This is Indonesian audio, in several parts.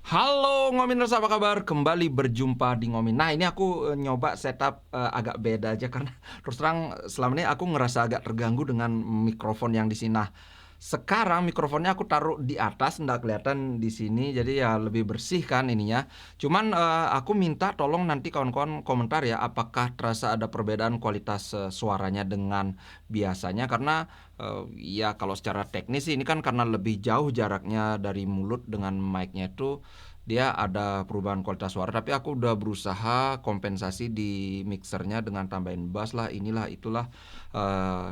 Halo Ngominers, apa kabar? Kembali berjumpa di Ngomin. Nah, ini aku nyoba setup agak beda aja karena terus terang selama ini aku ngerasa agak terganggu dengan mikrofon yang di sini. Nah, sekarang mikrofonnya aku taruh di atas, nggak kelihatan di sini, jadi ya lebih bersih kan ininya. Cuman aku minta tolong nanti kawan-kawan komentar ya, apakah terasa ada perbedaan kualitas suaranya dengan biasanya? Karena ya kalau secara teknis sih ini kan karena lebih jauh jaraknya dari mulut dengan mic-nya itu dia ada perubahan kualitas suara, tapi aku udah berusaha kompensasi di mixernya dengan tambahin bass lah, inilah itulah.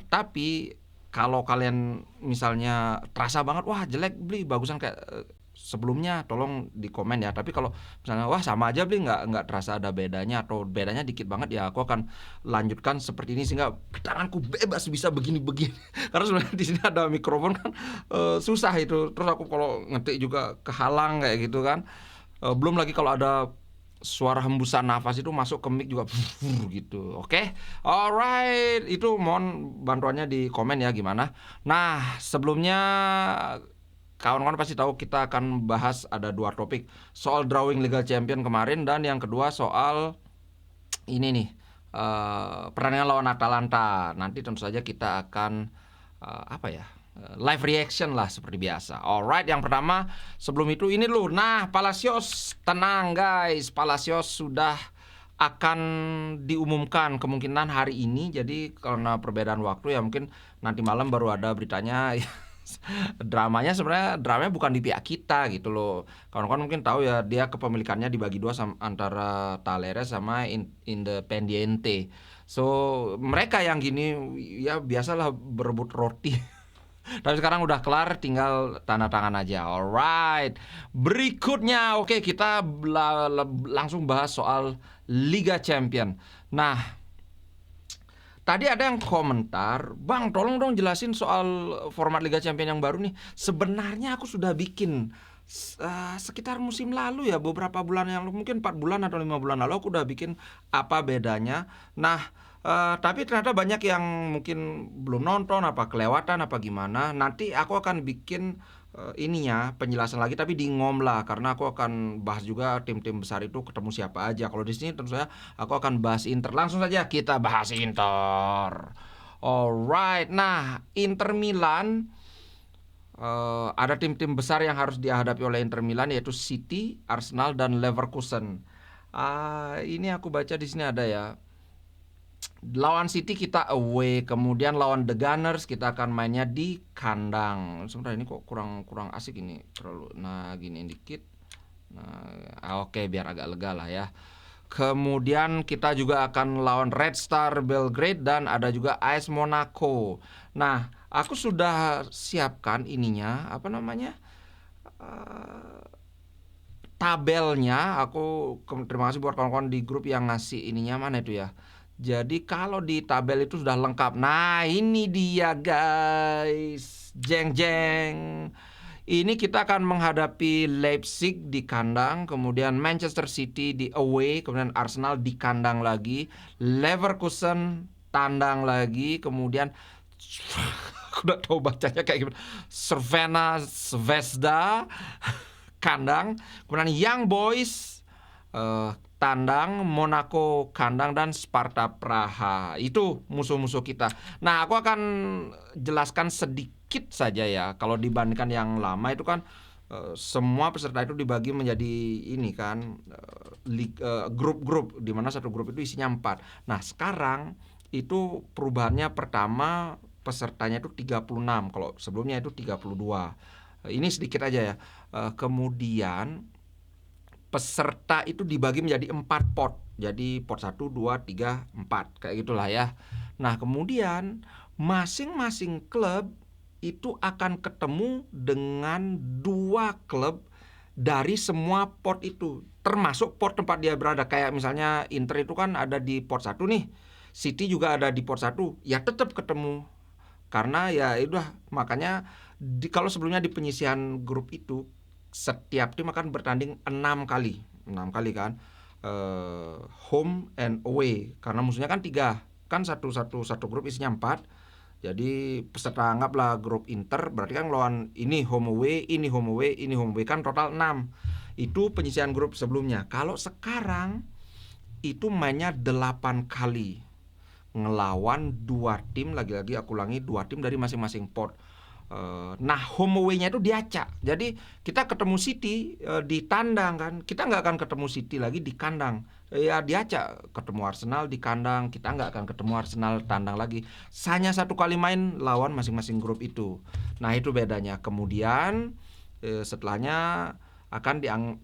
Tapi kalau kalian misalnya terasa banget, wah jelek beli bagusan kayak sebelumnya, tolong di komen ya. Tapi kalau misalnya wah sama aja beli, nggak terasa ada bedanya atau bedanya dikit banget, ya aku akan lanjutkan seperti ini sehingga tanganku bebas bisa begini-begini. Karena sebenarnya di sini ada mikrofon kan, susah itu. Terus aku kalau ngetik juga kehalang kayak gitu kan. Belum lagi kalau ada suara hembusan nafas itu masuk ke mic juga gitu. Oke. Alright, itu mohon bantuannya di komen ya gimana. Nah, sebelumnya kawan-kawan pasti tahu kita akan bahas ada dua topik, soal drawing Liga Champion kemarin dan yang kedua soal ini nih, pertandingan lawan Atalanta. Nanti tentu saja kita akan live reaction lah seperti biasa. Alright, yang pertama sebelum itu ini dulu. Nah, Palacios tenang guys, Palacios sudah akan diumumkan kemungkinan hari ini. Jadi karena perbedaan waktu ya mungkin nanti malam baru ada beritanya. Dramanya bukan di pihak kita gitu loh. Kawan-kawan mungkin tahu ya, dia kepemilikannya dibagi dua antara Talleres sama Independiente. So mereka yang gini ya biasalah berebut roti. Tapi sekarang udah kelar, tinggal tanda tangan aja. Alright, berikutnya oke, kita langsung bahas soal Liga Champion. Nah, tadi ada yang komentar, Bang tolong dong jelasin soal format Liga Champion yang baru nih. Sebenarnya aku sudah bikin sekitar musim lalu ya, beberapa bulan yang lalu, mungkin 4 bulan atau 5 bulan lalu aku udah bikin apa bedanya. Nah, tapi ternyata banyak yang mungkin belum nonton, apa kelewatan, apa gimana. Nanti aku akan bikin ininya penjelasan lagi, tapi di ngom lah, karena aku akan bahas juga tim-tim besar itu ketemu siapa aja. Kalau di sini tentu saja aku akan bahas Inter. Langsung saja kita bahas Inter. Alright, nah Inter Milan, ada tim-tim besar yang harus dihadapi oleh Inter Milan, yaitu City, Arsenal, dan Leverkusen. Ini aku baca di sini ada ya. Lawan City kita away, kemudian lawan The Gunners kita akan mainnya di kandang. Sebenarnya ini kok kurang asik ini, terlalu. Nah, gini dikit. Nah, oke, biar agak lega lah ya. Kemudian kita juga akan lawan Red Star Belgrade dan ada juga AS Monaco. Nah, aku sudah siapkan ininya, apa namanya? Tabelnya. Terima kasih buat kawan-kawan di grup yang ngasih ininya, mana itu ya. Jadi kalau di tabel itu sudah lengkap. Nah, ini dia guys. Jeng jeng. Ini kita akan menghadapi Leipzig di kandang, kemudian Manchester City di away, kemudian Arsenal di kandang lagi, Leverkusen tandang lagi, kemudian aku udah tahu bacanya kayak gimana, Cervena Zvezda kandang, kemudian Young Boys tandang, Monaco kandang, dan Sparta Praha. Itu musuh-musuh kita. Nah, aku akan jelaskan sedikit saja ya. Kalau dibandingkan yang lama itu kan semua peserta itu dibagi menjadi ini kan, grup-grup, di mana satu grup itu isinya 4. Nah, sekarang itu perubahannya, pertama pesertanya itu 36, kalau sebelumnya itu 32. Ini sedikit aja ya. Kemudian peserta itu dibagi menjadi 4 pot. Jadi pot 1, 2, 3, 4 kayak gitulah ya. Nah, kemudian masing-masing klub itu akan ketemu dengan 2 klub dari semua pot itu, termasuk pot tempat dia berada. Kayak misalnya Inter itu kan ada di pot 1 nih, City juga ada di pot 1, ya tetap ketemu. Karena ya udah, makanya kalau sebelumnya di penyisihan grup itu setiap tim akan bertanding 6 kali. 6 kali kan. Home and away. Karena musuhnya kan 3. Kan satu grup isinya 4. Jadi peserta anggaplah grup Inter, berarti kan lawan ini home away, ini home away, ini home away, kan total 6. Itu penyisihan grup sebelumnya. Kalau sekarang itu mainnya 8 kali ngelawan 2 tim, lagi-lagi aku ulangi, 2 tim dari masing-masing pot. Nah, home away-nya itu diacak. Jadi kita ketemu City di tandang kan, kita nggak akan ketemu City lagi di kandang. Ya diacak, ketemu Arsenal di kandang, kita nggak akan ketemu Arsenal tandang lagi. Hanya 1 kali main lawan masing-masing grup itu. Nah itu bedanya. Kemudian setelahnya akan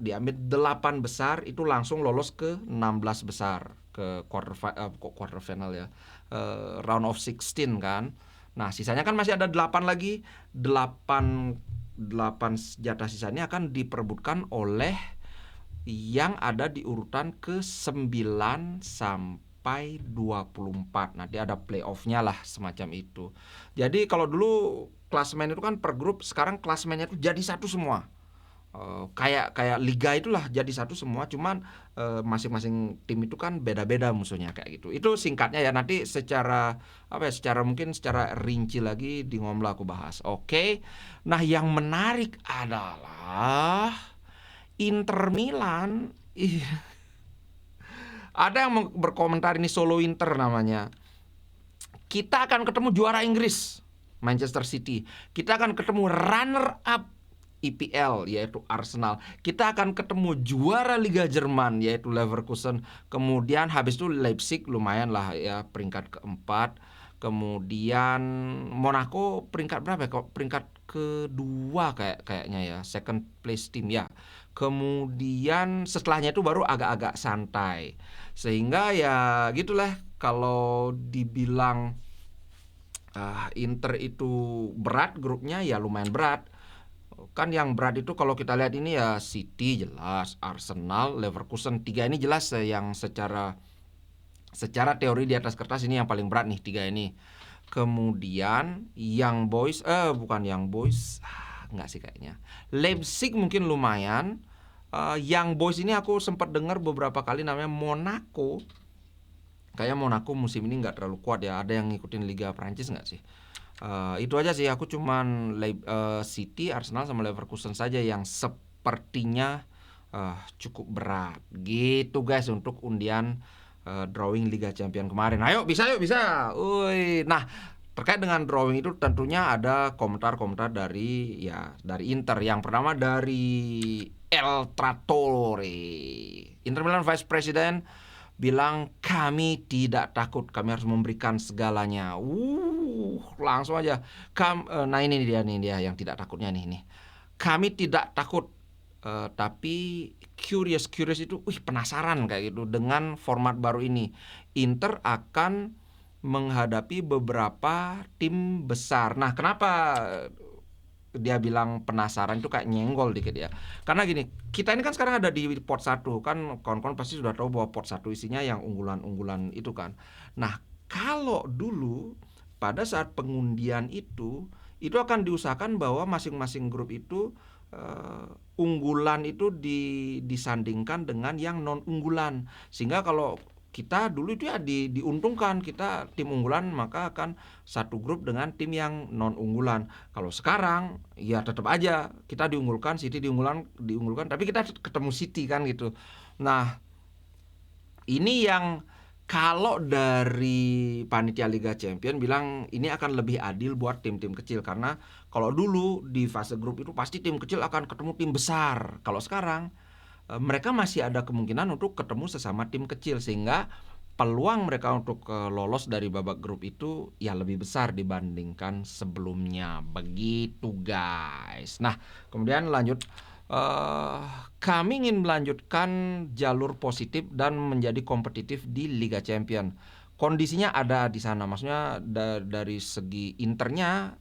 diambil 8 besar, itu langsung lolos ke 16 besar, ke quarter final ya, round of 16 kan. Nah sisanya kan masih ada 8 lagi. 8 jatah sisanya akan diperebutkan oleh yang ada di urutan ke 9 sampai 24. Nanti ada playoff-nya lah semacam itu. Jadi kalau dulu klasemen itu kan per grup, sekarang klasemennya itu jadi satu semua. Kayak liga itulah, jadi satu semua, cuman masing-masing tim itu kan beda-beda musuhnya kayak gitu. Itu singkatnya ya, nanti secara mungkin secara rinci lagi di Ngomla aku bahas. Oke. Nah, yang menarik adalah Inter Milan. Ada yang berkomentar, ini Solo Inter namanya. Kita akan ketemu juara Inggris, Manchester City. Kita akan ketemu runner up IPL yaitu Arsenal. Kita akan ketemu juara Liga Jerman yaitu Leverkusen. Kemudian habis itu Leipzig lumayan lah ya, peringkat keempat. Kemudian Monaco peringkat berapa ya? Peringkat kedua kayaknya ya, second place team ya. Kemudian setelahnya itu baru agak-agak santai. Sehingga ya gitulah, kalau dibilang Inter itu berat grupnya, ya lumayan berat. Kan yang berat itu kalau kita lihat ini ya City jelas, Arsenal, Leverkusen, 3 ini jelas yang secara teori di atas kertas ini yang paling berat nih, 3 ini. Kemudian Young Boys, bukan Young Boys, enggak sih kayaknya. Leipzig mungkin lumayan. Young Boys ini aku sempat dengar beberapa kali namanya Monaco. Kayaknya Monaco musim ini nggak terlalu kuat ya. Ada yang ngikutin Liga Prancis nggak sih? Itu aja sih, aku cuman City, Arsenal sama Leverkusen saja yang sepertinya cukup berat gitu guys untuk undian drawing Liga Champions kemarin. Ayo bisa. Nah, terkait dengan drawing itu tentunya ada komentar-komentar dari Inter. Yang pertama dari El Trattore, Inter Milan Vice President, bilang kami tidak takut, kami harus memberikan segalanya. Langsung aja. Nah ini dia yang tidak takutnya nih. Kami tidak takut, tapi curious itu, penasaran kayak gitu dengan format baru ini. Inter akan menghadapi beberapa tim besar. Nah, kenapa dia bilang penasaran itu kayak nyenggol dikit ya. Karena gini, kita ini kan sekarang ada di pot 1 kan, kawan-kawan pasti sudah tahu bahwa pot 1 isinya yang unggulan-unggulan itu kan. Nah, kalau dulu pada saat pengundian itu akan diusahakan bahwa masing-masing grup itu unggulan itu disandingkan dengan yang non unggulan, sehingga kalau kita dulu itu ya diuntungkan, kita tim unggulan maka akan satu grup dengan tim yang non unggulan. Kalau sekarang ya tetap aja kita diunggulkan, City diunggulkan, tapi kita ketemu City kan gitu. Nah, ini yang kalau dari panitia Liga Champions bilang ini akan lebih adil buat tim-tim kecil, karena kalau dulu di fase grup itu pasti tim kecil akan ketemu tim besar. Kalau sekarang mereka masih ada kemungkinan untuk ketemu sesama tim kecil, sehingga peluang mereka untuk lolos dari babak grup itu ya lebih besar dibandingkan sebelumnya. Begitu guys. Nah, kemudian lanjut, kami ingin melanjutkan jalur positif dan menjadi kompetitif di Liga Champions. Kondisinya ada di sana, maksudnya dari segi Internya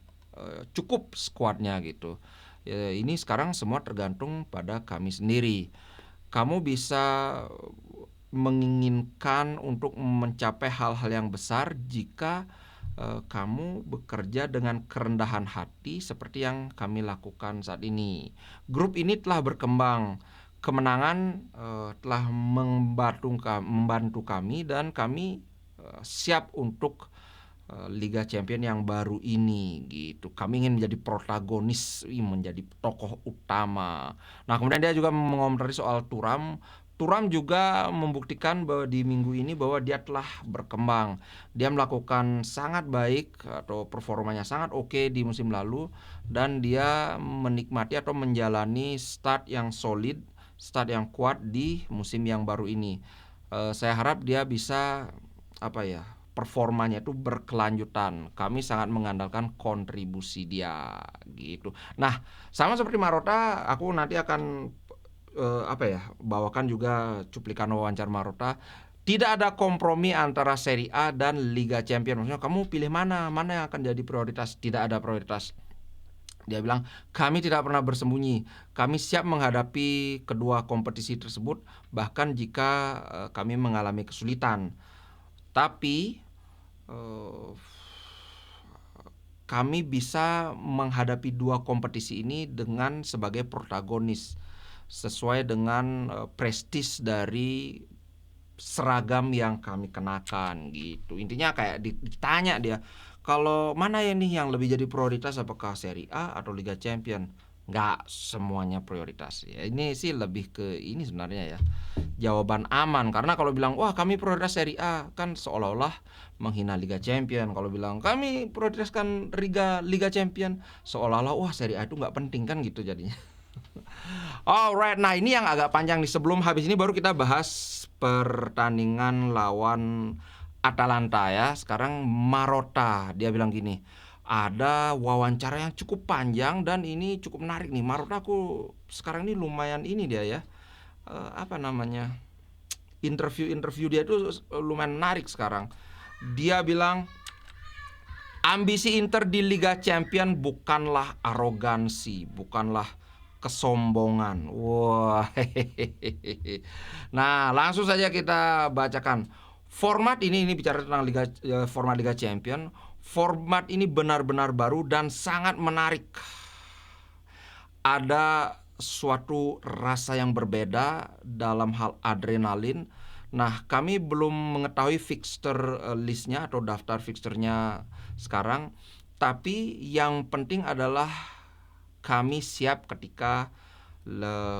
cukup skuadnya gitu. Ini sekarang semua tergantung pada kami sendiri. Kamu bisa menginginkan untuk mencapai hal-hal yang besar jika kamu bekerja dengan kerendahan hati seperti yang kami lakukan saat ini. Grup ini telah berkembang, kemenangan telah membantu kami dan kami siap untuk Liga Champions yang baru ini gitu. Kami ingin menjadi protagonis, menjadi tokoh utama. Nah, kemudian dia juga mengomentari soal Thuram. Thuram juga membuktikan bahwa di minggu ini bahwa dia telah berkembang. Dia melakukan sangat baik atau performanya sangat oke di musim lalu, dan dia menikmati atau menjalani start yang solid, start yang kuat di musim yang baru ini. Saya harap dia bisa performanya itu berkelanjutan. Kami sangat mengandalkan kontribusi dia gitu. Nah, sama seperti Marotta, aku nanti akan bawakan juga cuplikan wawancara Marotta. Tidak ada kompromi antara Serie A dan Liga Champions. Maksudnya kamu pilih mana yang akan jadi prioritas? Tidak ada prioritas. Dia bilang, kami tidak pernah bersembunyi. Kami siap menghadapi kedua kompetisi tersebut, bahkan jika kami mengalami kesulitan. Tapi kami bisa menghadapi dua kompetisi ini dengan sebagai protagonis, sesuai dengan prestis dari seragam yang kami kenakan gitu. Intinya kayak ditanya dia, kalau mana ya nih yang lebih jadi prioritas, apakah Serie A atau Liga Champion? Nggak semuanya prioritas ya. Ini sih lebih ke ini sebenarnya ya, jawaban aman. Karena kalau bilang wah kami prioritas Serie A, kan seolah-olah menghina Liga Champion. Kalau bilang kami prioritaskan Liga Champion, seolah-olah wah Serie A itu nggak penting kan gitu jadinya. Alright, nah ini yang agak panjang nih. Sebelum habis ini baru kita bahas pertandingan lawan Atalanta ya. Sekarang Marotta, dia bilang gini, ada wawancara yang cukup panjang dan ini cukup menarik nih. Marotta aku sekarang ini lumayan ini dia ya, interview dia itu lumayan menarik sekarang. Dia bilang ambisi Inter di Liga Champion bukanlah arogansi, bukanlah kesombongan. Wah, Nah, langsung saja kita bacakan. Format ini bicara tentang format Liga Champion. Format ini benar-benar baru dan sangat menarik. Ada suatu rasa yang berbeda dalam hal adrenalin. Nah, kami belum mengetahui fixture listnya atau daftar fixturenya sekarang. Tapi yang penting adalah kami siap ketika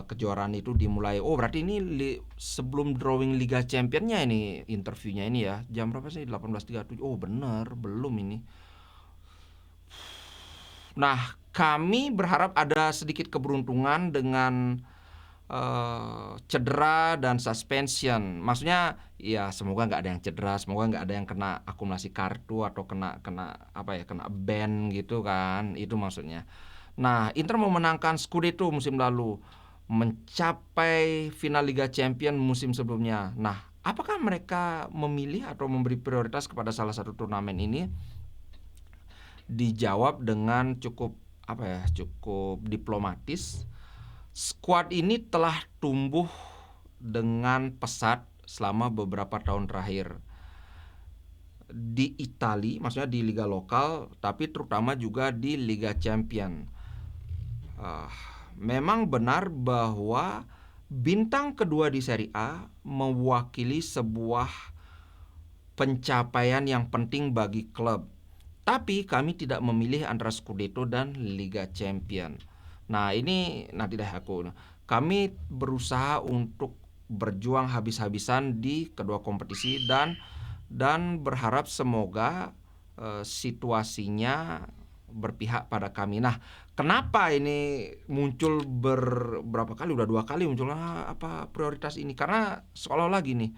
kejuaraan itu dimulai. Oh, berarti ini sebelum drawing Liga Championnya ini interviewnya ini ya. Jam berapa sih? 18.37. Oh, bener, belum ini. Nah, kami berharap ada sedikit keberuntungan dengan cedera dan suspension. Maksudnya ya semoga nggak ada yang cedera, semoga nggak ada yang kena akumulasi kartu atau kena ban gitu kan. Itu maksudnya. Nah, Inter memenangkan Scudetto musim lalu, mencapai final Liga Champions musim sebelumnya. Nah, apakah mereka memilih atau memberi prioritas kepada salah satu turnamen ini? Dijawab dengan cukup diplomatis. Skuad ini telah tumbuh dengan pesat selama beberapa tahun terakhir di Italia, maksudnya di liga lokal, tapi terutama juga di Liga Champion. Memang benar bahwa bintang kedua di Serie A mewakili sebuah pencapaian yang penting bagi klub. Tapi kami tidak memilih antara Scudetto dan Liga Champion. Nah, ini nanti kami berusaha untuk berjuang habis-habisan di kedua kompetisi dan berharap semoga situasinya berpihak pada kami. Nah, kenapa ini muncul berapa kali? Udah 2 kali muncul prioritas ini, karena seolah-olah gini.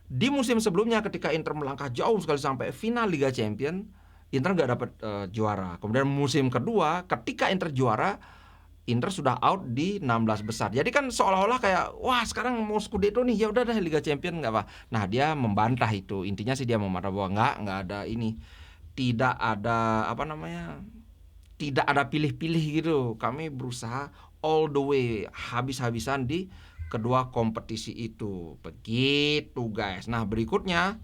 Di musim sebelumnya ketika Inter melangkah jauh sekali sampai final Liga Champion, Inter nggak dapat juara. Kemudian musim kedua ketika Inter juara, Inter sudah out di 16 besar. Jadi kan seolah-olah kayak wah sekarang mau Scudetto nih, ya udah deh Liga Champion nggak apa. Nah, dia membantah itu. Intinya sih dia membantah bahwa nggak ada ini. Tidak ada tidak ada pilih-pilih gitu. Kami berusaha all the way, habis-habisan di kedua kompetisi itu. Begitu guys. Nah, berikutnya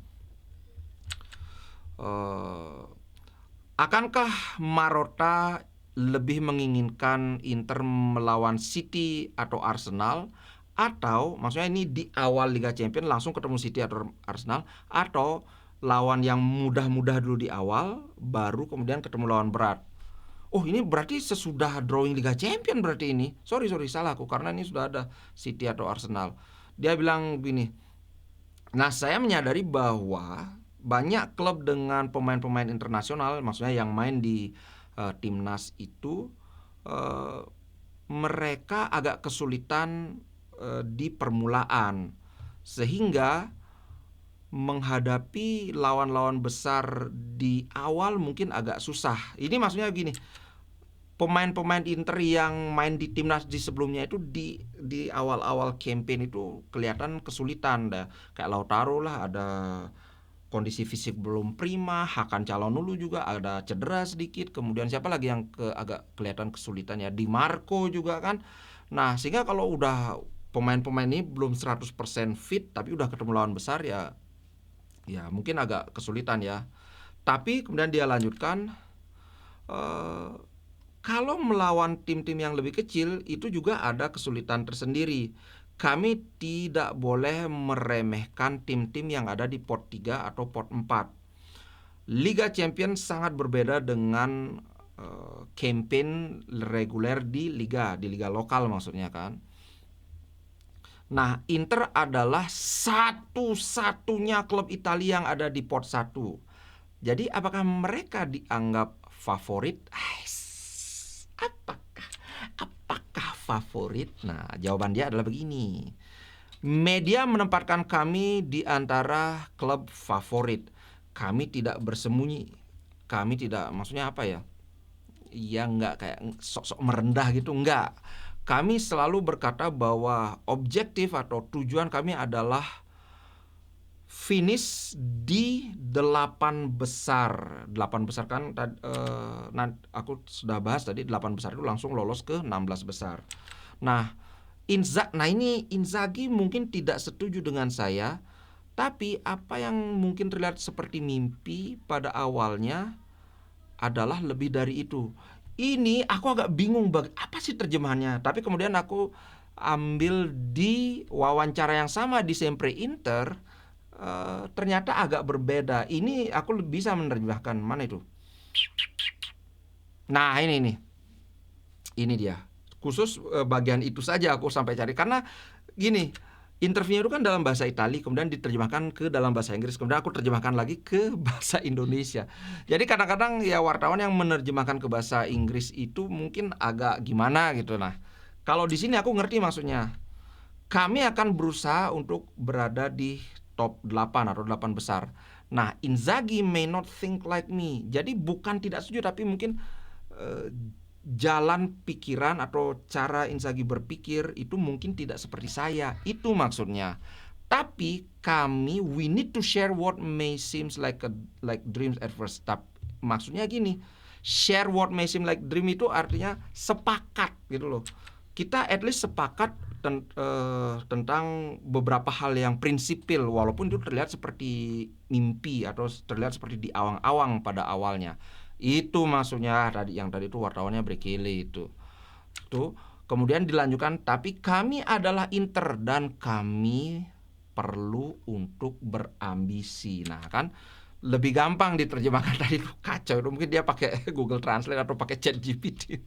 akankah Marotta lebih menginginkan Inter melawan City atau Arsenal, atau maksudnya ini di awal Liga Champions langsung ketemu City atau Arsenal, atau lawan yang mudah-mudah dulu di awal, baru kemudian ketemu lawan berat. Oh, ini berarti sesudah drawing Liga Champion berarti ini. Sorry, salah aku, karena ini sudah ada City atau Arsenal. Dia bilang begini, nah saya menyadari bahwa banyak klub dengan pemain-pemain internasional, maksudnya yang main di timnas itu, mereka agak kesulitan di permulaan, sehingga menghadapi lawan-lawan besar di awal mungkin agak susah. Ini maksudnya gini, pemain-pemain Inter yang main di timnas di sebelumnya itu di awal-awal campaign itu kelihatan kesulitan dah. Kayak Lautaro lah, ada kondisi fisik belum prima, Hakan Calhanoglu juga ada cedera sedikit, kemudian siapa lagi yang agak kelihatan kesulitan ya, Di Marco juga kan. Nah, sehingga kalau udah pemain-pemain ini belum 100% fit tapi udah ketemu lawan besar ya mungkin agak kesulitan ya. Tapi kemudian dia lanjutkan, kalau melawan tim-tim yang lebih kecil itu juga ada kesulitan tersendiri. Kami tidak boleh meremehkan tim-tim yang ada di pot 3 atau pot 4. Liga Champions sangat berbeda dengan campaign reguler di liga lokal maksudnya kan. Nah, Inter adalah satu-satunya klub Italia yang ada di pot 1. Jadi apakah mereka dianggap favorit? Apakah favorit? Nah, jawaban dia adalah begini. Media menempatkan kami di antara klub favorit. Kami tidak bersembunyi. Kami tidak, maksudnya apa ya? Ya nggak kayak sok-sok merendah gitu, nggak. Kami selalu berkata bahwa objektif atau tujuan kami adalah finish di 8 besar. 8 besar kan aku sudah bahas tadi, 8 besar itu langsung lolos ke 16 besar. Nah, ini Inzaghi mungkin tidak setuju dengan saya, tapi apa yang mungkin terlihat seperti mimpi pada awalnya adalah lebih dari itu. Ini aku agak bingung apa sih terjemahannya. Tapi kemudian aku ambil di wawancara yang sama di Sempre Inter, ternyata agak berbeda. Ini aku bisa menerjemahkan. Mana itu? Nah, ini dia. Khusus bagian itu saja aku sampai cari, karena gini, interviewnya itu kan dalam bahasa Italia, kemudian diterjemahkan ke dalam bahasa Inggris, kemudian aku terjemahkan lagi ke bahasa Indonesia. Jadi kadang-kadang ya wartawan yang menerjemahkan ke bahasa Inggris itu mungkin agak gimana gitu. Nah, kalau di sini aku ngerti maksudnya. Kami akan berusaha untuk berada di top 8 atau 8 besar. Nah, Inzaghi may not think like me. Jadi bukan tidak setuju, tapi mungkin jalan pikiran atau cara Inzaghi berpikir itu mungkin tidak seperti saya. Itu maksudnya. Tapi we need to share what may seems like dreams at first. Maksudnya gini, share what may seem like dream itu artinya sepakat gitu loh. Kita at least sepakat tentang beberapa hal yang prinsipil, walaupun itu terlihat seperti mimpi atau terlihat seperti di awang-awang pada awalnya. Itu maksudnya yang tadi itu wartawannya Brekele itu. Kemudian dilanjutkan, tapi kami adalah Inter dan kami perlu untuk berambisi. Nah, kan lebih gampang diterjemahkan tadi itu, kacau itu, mungkin dia pakai Google Translate atau pakai ChatGPT.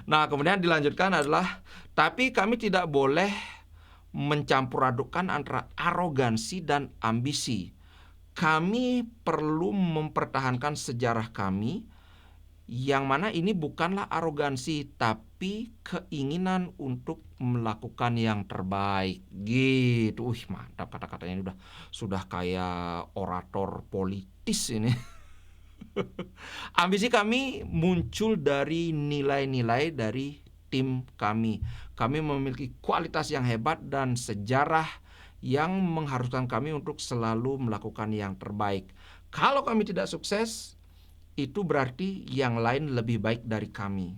Nah, kemudian dilanjutkan adalah, tapi kami tidak boleh mencampur adukkan antara arogansi dan ambisi. Kami perlu mempertahankan sejarah kami, yang mana ini bukanlah arogansi, tapi keinginan untuk melakukan yang terbaik. Gitu. Mantap kata-katanya, ini sudah kayak orator politis ini. Ambisi kami muncul dari nilai-nilai dari tim kami. Kami memiliki kualitas yang hebat dan sejarah yang mengharuskan kami untuk selalu melakukan yang terbaik. Kalau kami tidak sukses, itu berarti yang lain lebih baik dari kami.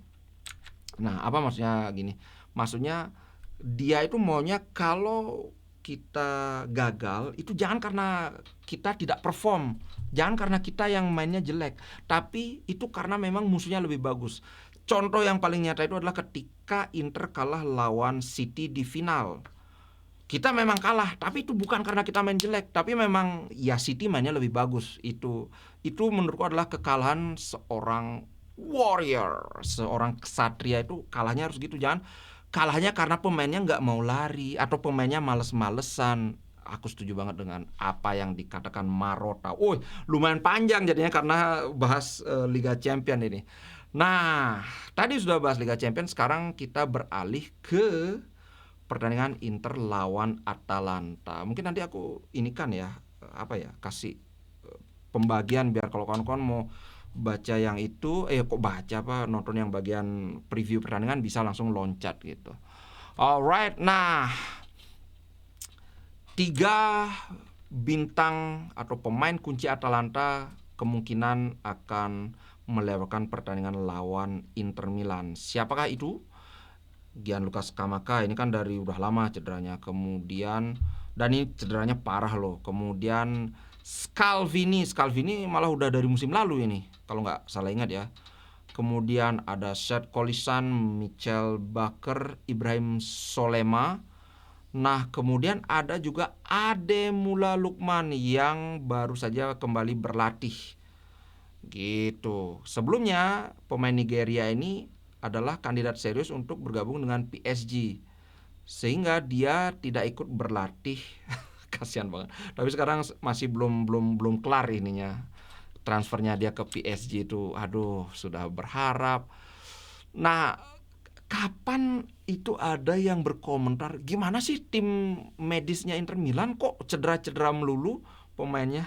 Nah, apa maksudnya gini? Maksudnya dia itu maunya kalau kita gagal itu jangan karena kita tidak perform, jangan karena kita yang mainnya jelek, tapi itu karena memang musuhnya lebih bagus. Contoh yang paling nyata itu adalah ketika Inter kalah lawan City di final. Kita memang kalah, tapi itu bukan karena kita main jelek, tapi memang ya City mainnya lebih bagus. Itu menurutku adalah kekalahan seorang warrior, seorang kesatria. Itu kalahnya harus gitu, jangan kalahnya karena pemainnya nggak mau lari atau pemainnya males-malesan. Aku setuju banget dengan apa yang dikatakan Marotta. Lumayan panjang jadinya karena bahas Liga Champion ini. Nah, tadi sudah bahas Liga Champion, sekarang kita beralih ke pertandingan Inter lawan Atalanta. Mungkin nanti aku inikan ya, kasih pembagian biar kalau kawan-kawan mau baca yang itu, nonton yang bagian preview pertandingan bisa langsung loncat gitu. Alright, nah 3 bintang atau pemain kunci Atalanta kemungkinan akan melewatkan pertandingan lawan Inter Milan. Siapakah itu? Gianluca Scamacca ini kan dari udah lama cederanya. Kemudian dan ini cederanya parah loh. Kemudian Scalvini malah udah dari musim lalu ini kalau nggak salah ingat ya. Kemudian ada Sead Kolisan, Michel Bakker, Ibrahim Solema. Nah, kemudian ada juga Ademola Lookman yang baru saja kembali berlatih. Gitu. Sebelumnya pemain Nigeria ini adalah kandidat serius untuk bergabung dengan PSG, sehingga dia tidak ikut berlatih. Kasihan banget. Tapi sekarang masih belum kelar ininya, transfernya dia ke PSG itu. Aduh, sudah berharap. Nah, kapan itu ada yang berkomentar, gimana sih tim medisnya Inter Milan kok cedera-cedera melulu pemainnya?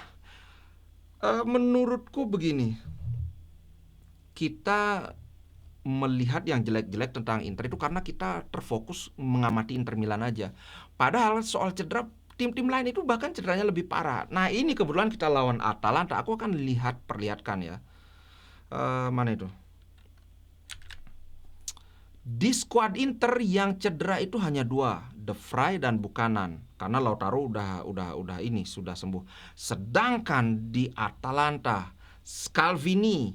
Menurutku begini, kita melihat yang jelek-jelek tentang Inter itu karena kita terfokus mengamati Inter Milan aja. Padahal soal cedera, tim-tim lain itu bahkan cederanya lebih parah. Nah, ini kebetulan kita lawan Atalanta. Aku akan perlihatkan ya. Mana itu? Di skuad Inter yang cedera itu hanya 2, De Vrij dan Buchanan. Karena Lautaro udah ini sudah sembuh. Sedangkan di Atalanta, Scalvini,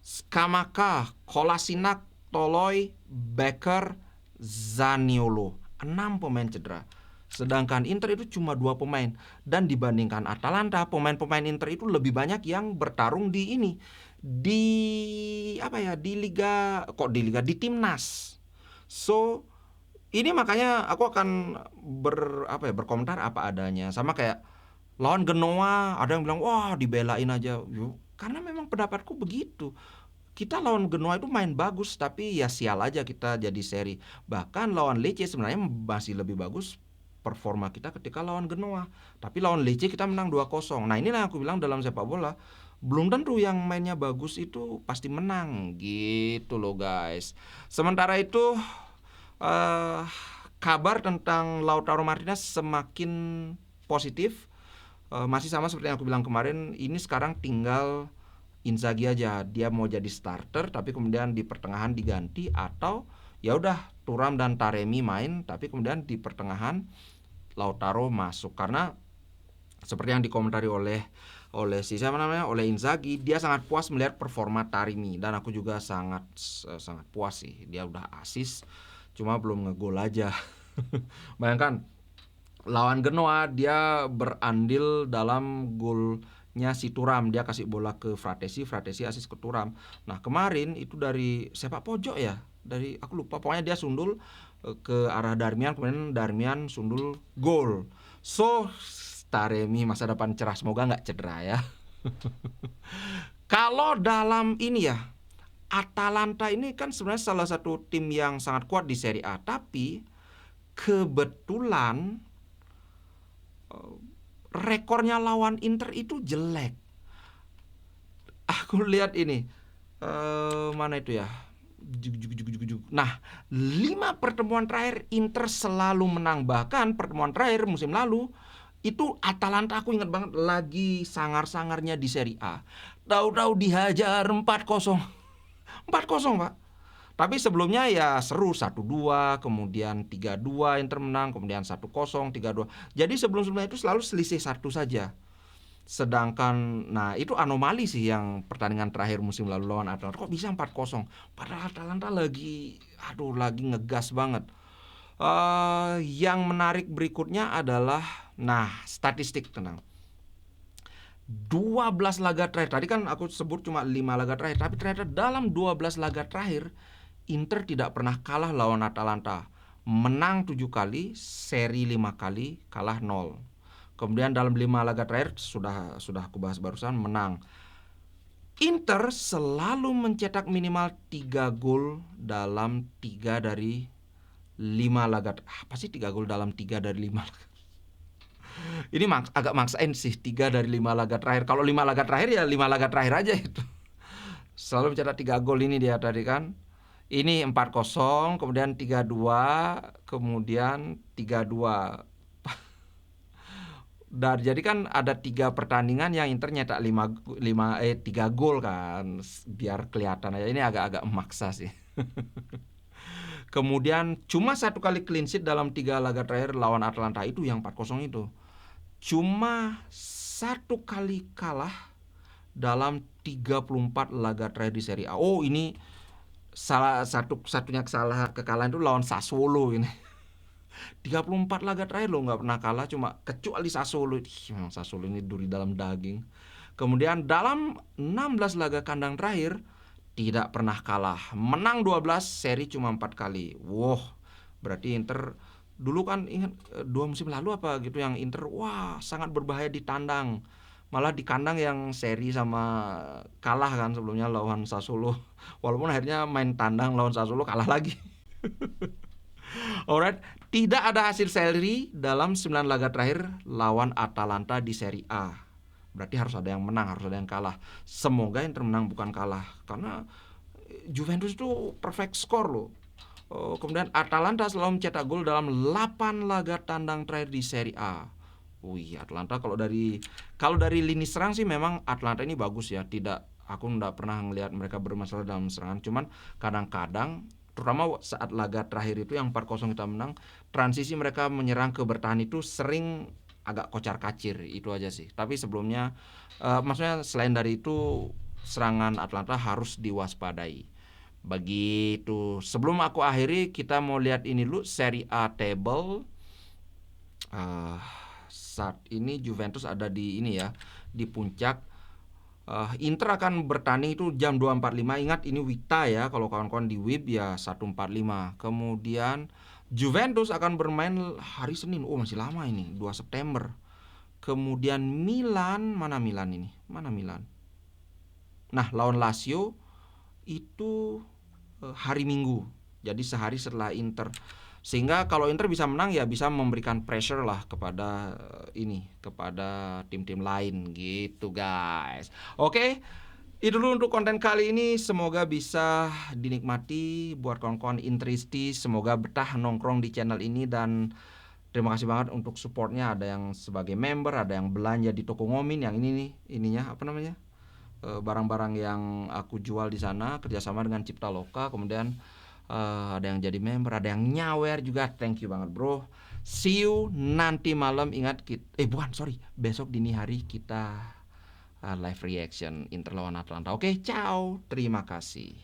Scamacca, Kolasinac, Toloi, Bakker, Zaniolo. 6 pemain cedera. Sedangkan Inter itu cuma 2 pemain. Dan dibandingkan Atalanta, pemain-pemain Inter itu lebih banyak yang bertarung di ini. Di di timnas. So, ini makanya aku akan berkomentar apa adanya. Sama kayak lawan Genoa, ada yang bilang, wah dibelain aja. Karena memang pendapatku begitu. Kita lawan Genoa itu main bagus, tapi ya sial aja kita jadi seri. Bahkan lawan Lecce sebenarnya masih lebih bagus performa kita ketika lawan Genoa. Tapi lawan Lecce kita menang 2-0. Nah, inilah yang aku bilang dalam sepak bola, belum tentu yang mainnya bagus itu pasti menang gitu loh guys. Sementara itu kabar tentang Lautaro Martinez semakin positif. Masih sama seperti yang aku bilang kemarin, ini sekarang tinggal Inzaghi aja, dia mau jadi starter tapi kemudian di pertengahan diganti, atau ya udah Thuram dan Taremi main tapi kemudian di pertengahan Lautaro masuk. Karena seperti yang dikomentari oleh Inzaghi, dia sangat puas melihat performa Taremi, dan aku juga sangat puas sih. Dia udah asis, cuma belum ngegol aja. Bayangkan lawan Genoa dia berandil dalam golnya si Thuram, dia kasih bola ke Fratesi asis ke Thuram. Nah, kemarin itu dari sepak pojok ya, dari aku lupa, pokoknya dia sundul ke arah Darmian, kemudian Darmian sundul gol. So, Taremi masa depan cerah, semoga nggak cedera ya. Kalau dalam ini ya, Atalanta ini kan sebenarnya salah satu tim yang sangat kuat di Serie A, tapi kebetulan rekornya lawan Inter itu jelek. Aku lihat ini, mana itu ya? Nah, 5 pertemuan terakhir Inter selalu menang. Bahkan pertemuan terakhir musim lalu itu Atalanta, aku ingat banget, lagi sangar-sangarnya di Serie A. Tahu-tahu dihajar 4-0. 4-0, Pak. Tapi sebelumnya ya seru, 1-2, kemudian 3-2 Inter menang, kemudian 1-0, 3-2. Jadi sebelum-sebelumnya itu selalu selisih 1 saja. Sedangkan, nah itu anomali sih yang pertandingan terakhir musim lalu lawan Atalanta. Kok bisa 4-0? Padahal Atalanta lagi ngegas banget. Yang menarik berikutnya adalah, nah, statistik, tenang. 12 laga terakhir, tadi kan aku sebut cuma 5 laga terakhir, tapi ternyata dalam 12 laga terakhir Inter tidak pernah kalah lawan Atalanta. Menang 7 kali, seri 5 kali, kalah 0. Kemudian dalam 5 laga terakhir sudah aku bahas barusan, menang. Inter selalu mencetak minimal 3 gol dalam 3 dari 5 laga. Apa sih 3 gol dalam 3 dari 5 laga? Ini agak maksain sih, 3 dari 5 laga terakhir. Kalau 5 laga terakhir ya 5 laga terakhir aja itu. Selalu mencetak 3 gol ini dia tadi kan. Ini 4-0, kemudian 3-2, kemudian 3-2. Dan jadi kan ada 3 pertandingan yang Inter nyetak 3 gol kan, biar kelihatan aja. Ini agak-agak memaksa sih. Kemudian cuma 1 kali clean sheet dalam 3 laga terakhir lawan Atalanta, itu yang 4-0 itu. Cuma 1 kali kalah dalam 34 laga terakhir di Serie A. Oh, ini salah satunya kekalahan itu lawan Sassuolo ini. 34 laga terakhir loh nggak pernah kalah, cuma kecuali Sassuolo. Memang Sassuolo ini duri dalam daging. Kemudian dalam 16 laga kandang terakhir tidak pernah kalah. Menang 12, seri cuma 4 kali. Wow, berarti Inter dulu kan ingat 2 musim lalu apa gitu yang Inter wah sangat berbahaya di tandang. Malah di kandang yang seri sama kalah kan sebelumnya lawan Sassuolo. Walaupun akhirnya main tandang lawan Sassuolo kalah lagi. Alright, tidak ada hasil seri dalam 9 laga terakhir lawan Atalanta di Serie A. Berarti harus ada yang menang, harus ada yang kalah. Semoga Inter menang bukan kalah, karena Juventus itu perfect score loh. Kemudian Atalanta selalu mencetak gol dalam 8 laga tandang terakhir di Serie A. Wih, Atalanta kalau dari lini serang sih memang Atalanta ini bagus ya. Aku tidak pernah melihat mereka bermasalah dalam serangan. Cuman kadang-kadang, terutama saat laga terakhir itu yang 4-0 kita menang, transisi mereka menyerang ke bertahan itu sering agak kocar-kacir, itu aja sih. Tapi sebelumnya, maksudnya selain dari itu, serangan Atalanta harus diwaspadai. Begitu. Sebelum aku akhiri, kita mau lihat ini dulu Serie A table. Saat ini Juventus ada di ini ya, di puncak. Inter akan bertanding itu jam 2.45. Ingat ini Wita ya, kalau kawan-kawan di WIB ya 1.45. Kemudian Juventus akan bermain hari Senin. Oh, masih lama ini, 2 September. Kemudian Milan, mana Milan ini? Mana Milan? Nah, lawan Lazio itu hari Minggu. Jadi sehari setelah Inter. Sehingga kalau Inter bisa menang ya bisa memberikan pressure lah kepada kepada tim-tim lain gitu guys. Oke, itu dulu untuk konten kali ini. Semoga bisa dinikmati buat kawan-kawan Interisti. Semoga betah nongkrong di channel ini, dan terima kasih banget untuk supportnya. Ada yang sebagai member, ada yang belanja di toko Ngomin. Yang ini nih, ininya apa namanya, barang-barang yang aku jual di sana kerjasama dengan Cipta Loka. Kemudian ada yang jadi member, ada yang nyawer juga. Thank you banget bro. See you nanti malam. Ingat besok dini hari kita live reaction Inter lawan Atalanta. Oke, ciao. Terima kasih.